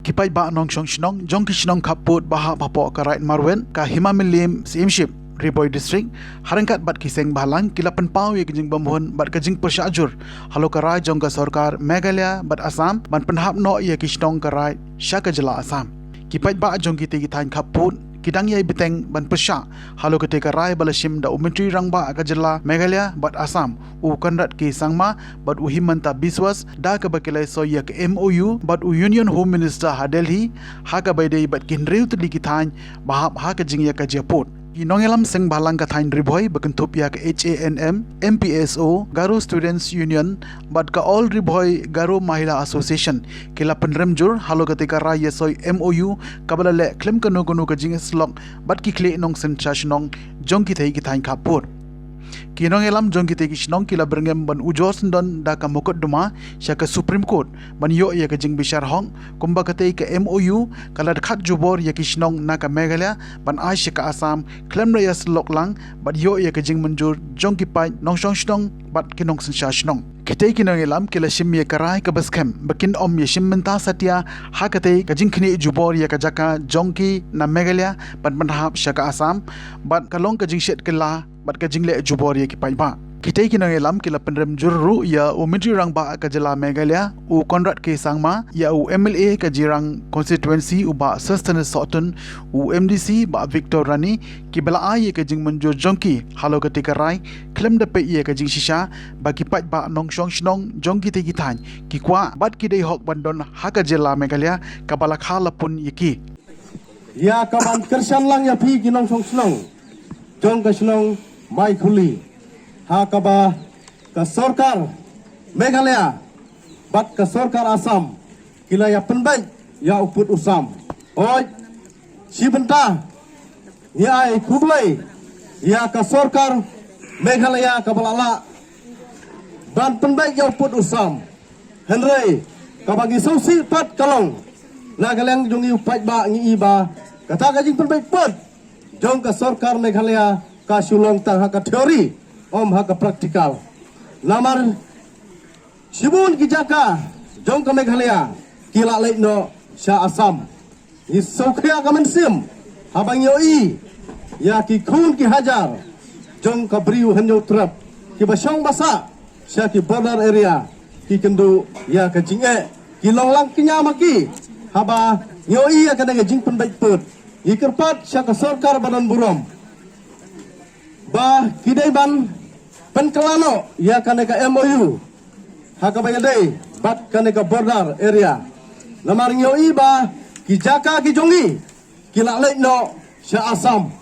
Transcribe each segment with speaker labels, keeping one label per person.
Speaker 1: Kipai ba nong shong shnong jong ki shnong khappud baha papo ka right marwen ka himamilim simship Riboy District harangkat bat kiseng bahalang kilapan pau ye kijing bamhun bat kajing persyajur halo karai jong ka sarkar Meghalaya bat Assam ban penhap no ye kishnong karai Sha Jala Assam kipai ba jong ki tegi thain khappud kidang ye biteng ban persya halo ketika rai balashim da umentri rang ba ka jala Meghalaya bat Assam u kanrat ki sangma bat u himanta biswas da ka bakilai so ye ka MOU bat u Union Home Minister ha Delhi ha ka baidei bat kinreu tu ki thain bahap ha ka jing ye ka japot nongialam seng balang ka thain riboy bakentup ya ka HANM MPSO Garo Students Union bat ka all riboy Garo Mahila Association kila penremjur halo ketika raya soy MOU kabala le klem kanu ka jing slok bat ki kle nong sen chashnong jong ki thei ki thain khappud kinongialam jong ki tegi shnong kila byrngem ban ujor sendon da ka Mokotduma Sha Supreme Court ban yo ya ka jing bishar hong kumba ka tei ka MOU kala khat jubor ya ki shnong na ka Meghalaya ban ai Sha ka Assam klem raya slok lang bat yo ya ka jing manjur jong ki pai nong shong shnong bat kinong sen sha shnong kitei kinongialam kila shim ye karai ka baskem bakin om ye shim menta satya ha ka tei ka jing khni jubor ya ka jaka jong ki na Meghalaya ban banhap Sha ka Assam bat kalong ka jing shet kala bat ka jingle jubor ye ki pai ba kitei kinongialam kila penrem jurru ya u mitri rang ba ka jala Meghalaya u konrad ke sangma ya u MLA ka jirang constituency u ba sustenance soton u MDC ba Victor Rani ki bala ai ye ka jing manjur jongki halo ketika rai klem de pe ye ka jing shisha ba ki pai ba nong shong shnong jongki te ki than ki kwa bat ki dei hok bandon ha ka jala Meghalaya ka bala khala pun yeki
Speaker 2: ya ka ban kersan lang ya phi ki nong shong shnong jong ka shnong mai khuli ha kaba ka sarkar Meghalaya bat ka sarkar Assam kila ya penbai ya uput usam oi sibenta ya ai khublai ya ka sarkar Meghalaya ka balala ban penbai ya uput usam henrei ka bagi sausi pat kalong na galeng jongi upat ba ngi ba kata ka jing penbai pat jong ka sarkar Meghalaya ka sulong tang ha ka teori om ha ka praktikal lamar sibun ki jaka jong ka Meghalaya kila leit no Sha Assam ni sokhya ka mensim habang yoi ya ki khun ki hajar jong ka briu hanyo trap ki basong basa Sha ki border area ki kendu ya ka jinge ki longlang kinyama ki haba yoi ya ka dang jing pen baik put i kerpat Sha ka sarkar badan burom ba kidai ban penkelano ya kaneka MOU hakabaya dei bat kaneka border area lamar ngoi ba ki jaka ki jongi kila leit no Sha Assam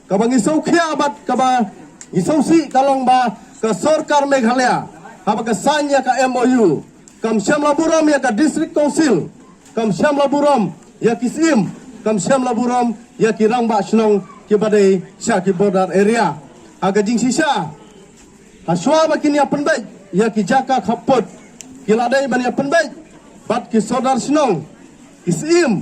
Speaker 2: kabangi saukhya bat kaba isausi kalong ba ka sarkar Meghalaya haba ka sanya ka MOU kam syamla burom ya ka district council kam syamla burom ya ki sim kam syamla burom ya ki rangba shnong ki badai Sha ki border area aga jing sisa haswa makin ya penbai ya ki jaka khappud kila dai ban ya penbai bat ki sodar snong kisim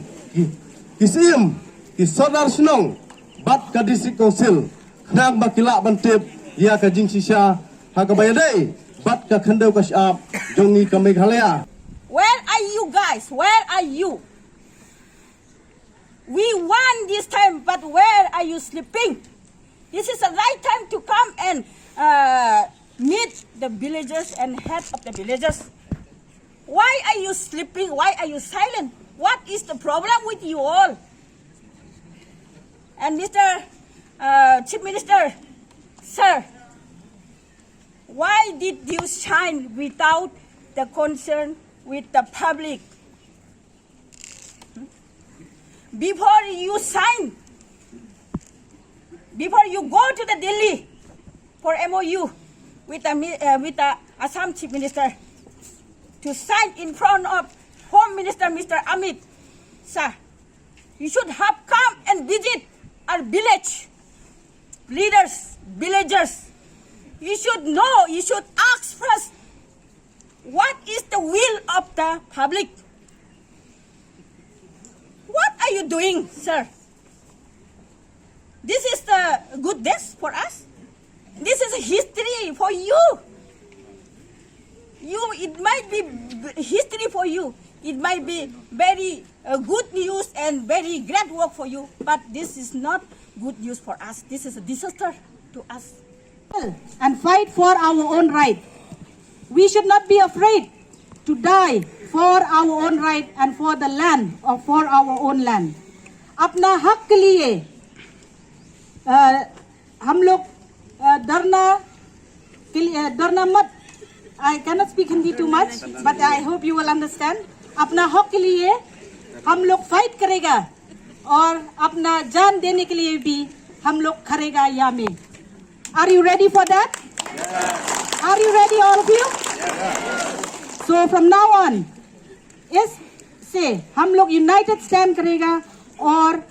Speaker 2: ki sodar snong bat ka district council nang bakila bantip ya ka jing sisa ha ka bayadai bat ka khandau ka syap jongi ka Meghalaya.
Speaker 3: Where are you guys? Where are you? We won this time, but where are you sleeping? This is the right time to come and meet the villagers and head of the villagers. Why are you sleeping? Why are you silent? What is the problem with you all? And Mr. Chief Minister, sir, why did you sign without the concern with the public? Before you sign, before you go to the Delhi for MOU with the Assam Chief Minister to sign in front of Home Minister Mr. Amit Shah, you should have come and visit our village leaders, villagers. You should know, you should ask first, what is the will of the public? What are you doing, sir? This is the good days for us. This is a history for you. It might be history for you. it might be very good news and very great work for you, but this is not good news for us. This is a disaster to us.
Speaker 4: And fight for our own right. We should not be afraid to die for our own right and for the land or for our own land. अपना हक के लिए हम लोग डरना मत. I cannot speak Hindi too much, but I hope you will understand. अपना हक के लिए हम लोग फाइट करेगा और अपना जान देने के लिए भी हम लोग खड़ेगा यहाँ में. Are you ready for that? Yeah. Are you ready, all of you? Yeah. So from now on, इस से हम लोग यूनाइटेड स्टैंड करेगा और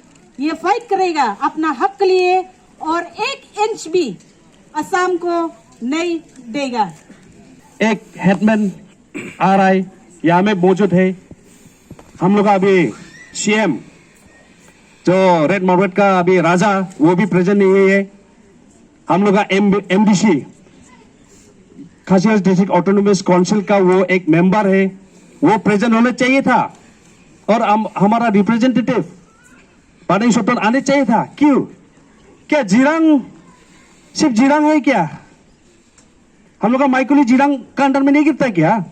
Speaker 4: ये फाइट करेगा अपना हक के लिए और 1 इंच भी असम को नहीं देगा.
Speaker 2: एक हेडमैन आ रहा है, यहाँ में मौजूद है. हम लोग अभी सीएम जो रेड मार्वेट का अभी राजा वो भी प्रेजेंट नहीं है. हम लोग का एमडीसी खासियत डिस्ट्रिक्ट ऑटोनोमस काउंसिल का वो एक मेंबर है, वो प्रेजेंट होना चाहिए था. और हमारा रिप्रेजेंटेटिव पानी सोटन आने चाहिए था. क्यों? क्या जिरांग सिर्फ जिरांग है क्या? हम लोग का माइकुली जिरांग का अंडर में नहीं गिरता क्या?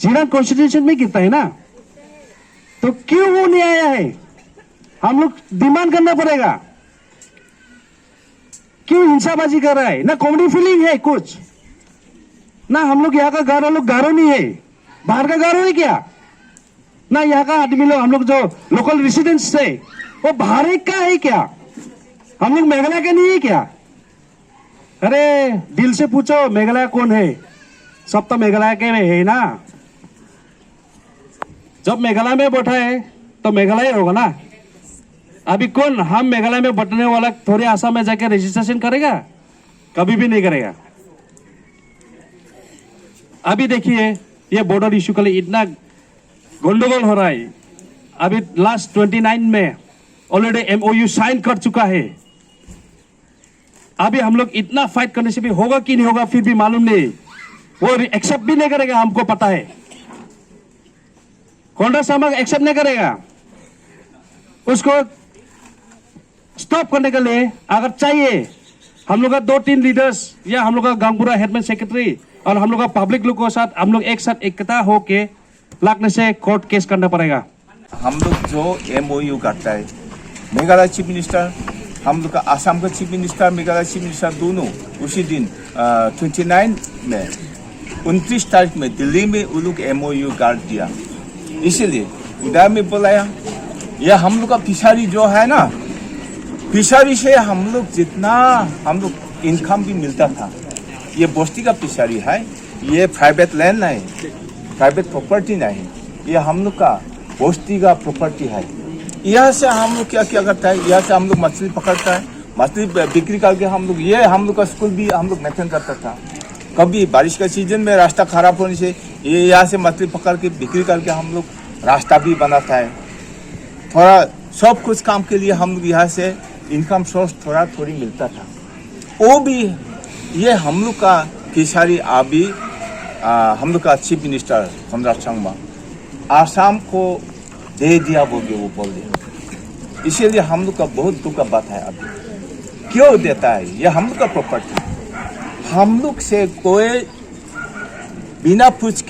Speaker 2: जिरांग कॉन्स्टिट्यूशन में गिरता है ना. तो क्यों वो नहीं आया है? हम लोग डिमांड करना पड़ेगा. क्यों हिंसाबाजी कर रहा है? ना कॉमेडी फीलिंग है कुछ, ना हम लोग यहाँ का गारो लोग गारो नहीं है, बाहर का गारो है क्या? ना यहाँ का आदमी लोग हम लोग जो लोकल रेसिडेंट्स थे वो बाहर का है क्या? हम लोग मेघालय के नहीं है क्या? अरे दिल से पूछो मेघालय कौन है? सब तो मेघालय के में है ना. जब मेघालय में बैठा है तो मेघालय होगा ना. अभी कौन हम मेघालय में बैठने वाला थोड़े आसाम में जाके रजिस्ट्रेशन करेगा? कभी भी नहीं करेगा. अभी देखिए ये बॉर्डर इशू के लिए इतना गंडगोल हो रहा है. अभी लास्ट 29 में ऑलरेडी एमओयू साइन कर चुका है. अभी हम लोग इतना फाइट करने से भी होगा कि नहीं होगा फिर भी मालूम नहीं. वो एक्सेप्ट भी नहीं करेगा, हमको पता है. कांग्रेस हम एक्सेप्ट नहीं करेगा. उसको स्टॉप करने के लिए अगर चाहिए हम लोग का 2-3 लीडर्स या हम लोग का गांगपुरा हेडमैन सेक्रेटरी और हम लोग का पब्लिक लोग के साथ हम लोग एक साथ एकता होके लगने से कोर्ट केस करना पड़ेगा.
Speaker 5: हम लोग जो एमओयू करता है, मेघालय चीफ मिनिस्टर, हम लोग का आसाम का chief minister, Meghalaya chief minister दोनों उसी दिन 29 में 29 तारीख में दिल्ली में वो लोग एमओयू कर दिया. इसीलिए उधर में बुलाया. यह हम लोग का फिशरी जो है ना, फिशरी से हम लोग जितना हम लोग इनकम भी मिलता था, ये बस्ती का फिशरी है. ये प्राइवेट लैंड नहीं, प्राइवेट प्रॉपर्टी नहीं, ये हम लोग का बस्ती का प्रॉपर्टी है. यहाँ से हम लोग क्या क्या करता है, यहाँ से हम लोग मछली पकड़ता है, मछली बिक्री करके हम लोग ये हम लोग का स्कूल भी हम लोग मेंटेन करता था. कभी बारिश का सीजन में रास्ता खराब होने से ये यहाँ से मछली पकड़ के बिक्री करके हम लोग रास्ता भी बनाता है. थोड़ा सब कुछ काम के लिए हम लोग यहाँ से इनकम सोर्स थोड़ी मिलता था. वो भी ये हम लोग का किसारी अभी हम लोग का चीफ मिनिस्टर कॉन्राड सांगमा आसाम को दे दिया बोल के वो बोल दिया. इसीलिए हम लोग का बहुत दुख का बात है. अभी क्यों देता है? ये हम लोग का प्रॉपर्टी. हम लोग से कोई बिना पूछ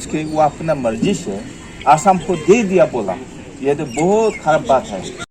Speaker 5: के वो अपना मर्जी से आसाम को दे दिया बोला. ये तो बहुत खराब बात है.